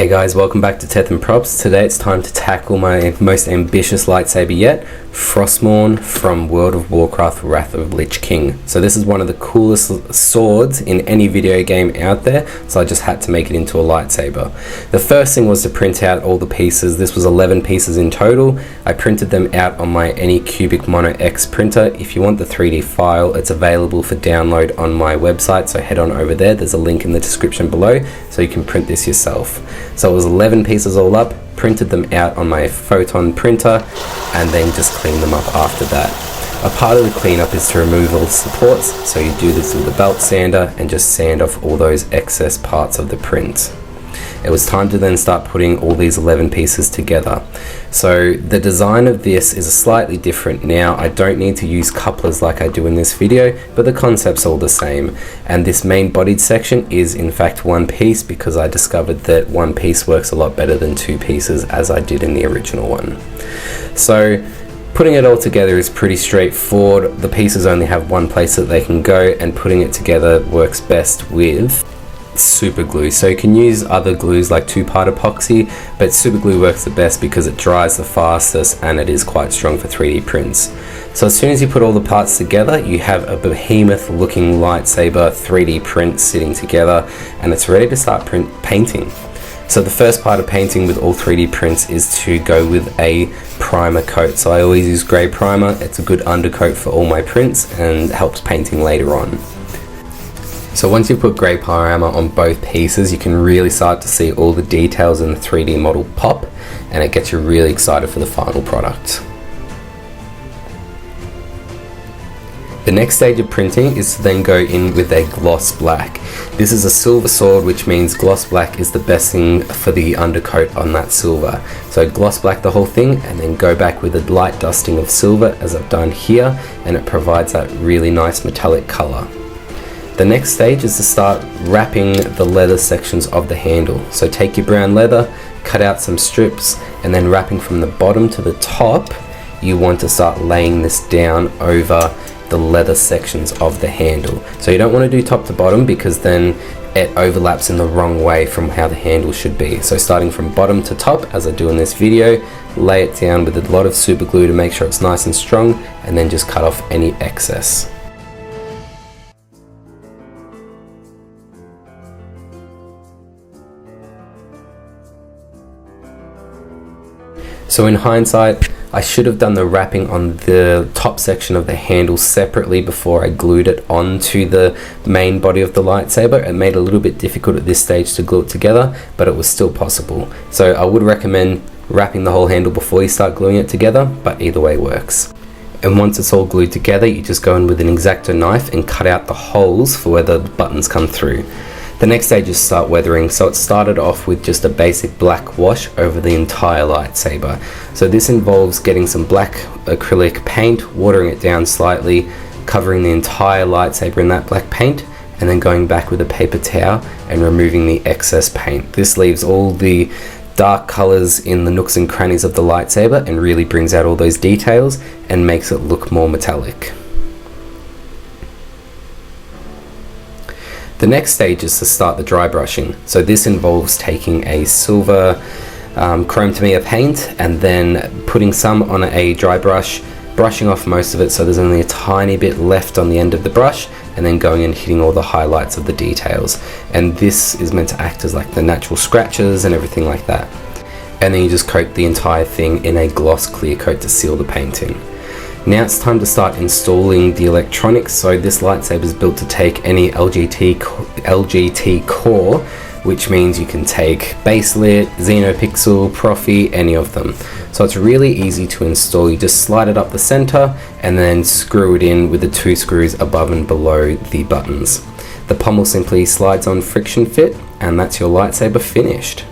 Hey guys, welcome back to Tethan Props. Today it's time to tackle my most ambitious lightsaber yet, Frostmourne from World of Warcraft Wrath of Lich King. So this is one of the coolest swords in any video game out there, so I just had to make it into a lightsaber. The first thing was to print out all the pieces. This was 11 pieces in total. I printed them out on my Anycubic Mono X printer. If you want the 3D file, it's available for download on my website, so head on over there. There's a link in the description below so you can print this yourself. So it was 11 pieces all up, printed them out on my photon printer, and then just cleaned them up after that. A part of the cleanup is to remove all the supports, so you do this with a belt sander and just sand off all those excess parts of the print. It was time to then start putting all these 11 pieces together. So the design of this is slightly different now. I don't need to use couplers like I do in this video, but the concept's all the same. And this main bodied section is in fact one piece because I discovered that one piece works a lot better than two pieces as I did in the original one. So putting it all together is pretty straightforward. The pieces only have one place that they can go, and putting it together works best with super glue. So you can use other glues like 2-part epoxy, but super glue works the best because it dries the fastest and it is quite strong for 3D prints. So as soon as you put all the parts together, you have a behemoth looking lightsaber 3D print sitting together, and it's ready to start painting. So the first part of painting with all 3D prints is to go with a primer coat. So I always use grey primer. It's a good undercoat for all my prints and helps painting later on. So once you put grey primer on both pieces, you can really start to see all the details in the 3D model pop, and it gets you really excited for the final product. The next stage of printing is to then go in with a gloss black. This is a silver sword, which means gloss black is the best thing for the undercoat on that silver. So gloss black the whole thing and then go back with a light dusting of silver as I've done here, and it provides that really nice metallic color. The next stage is to start wrapping the leather sections of the handle. So take your brown leather, cut out some strips, and then wrapping from the bottom to the top, you want to start laying this down over the leather sections of the handle. So you don't want to do top to bottom because then it overlaps in the wrong way from how the handle should be. So starting from bottom to top, as I do in this video, lay it down with a lot of super glue to make sure it's nice and strong, and then just cut off any excess. So in hindsight, I should have done the wrapping on the top section of the handle separately before I glued it onto the main body of the lightsaber. It made it a little bit difficult at this stage to glue it together, but it was still possible. So I would recommend wrapping the whole handle before you start gluing it together, but either way works. And once it's all glued together, you just go in with an X-Acto knife and cut out the holes for where the buttons come through. The next stage is start weathering. So it started off with just a basic black wash over the entire lightsaber. So this involves getting some black acrylic paint, watering it down slightly, covering the entire lightsaber in that black paint, and then going back with a paper towel and removing the excess paint. This leaves all the dark colors in the nooks and crannies of the lightsaber and really brings out all those details and makes it look more metallic. The next stage is to start the dry brushing. So this involves taking a silver chrome Tamiya paint and then putting some on a dry brush, brushing off most of it so there's only a tiny bit left on the end of the brush, and then going and hitting all the highlights of the details. And this is meant to act as like the natural scratches and everything like that. And then you just coat the entire thing in a gloss clear coat to seal the painting. Now it's time to start installing the electronics. So this lightsaber is built to take any LGT core, which means you can take baselit, Xenopixel, Profi, any of them. So it's really easy to install. You just slide it up the center and then screw it in with the 2 screws above and below the buttons. The pommel simply slides on friction fit, and that's your lightsaber finished.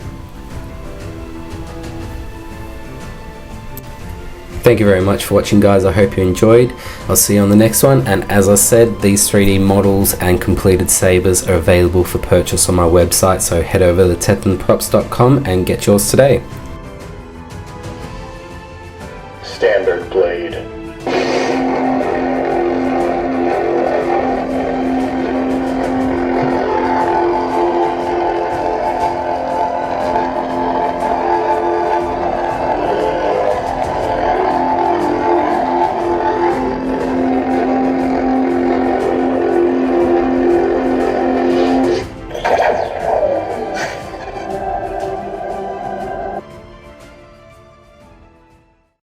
Thank you very much for watching, guys. I hope you enjoyed. I'll see you on the next one, and as I said, these 3D models and completed sabers are available for purchase on my website, so head over to tethanprops.com and get yours today. Standard blade.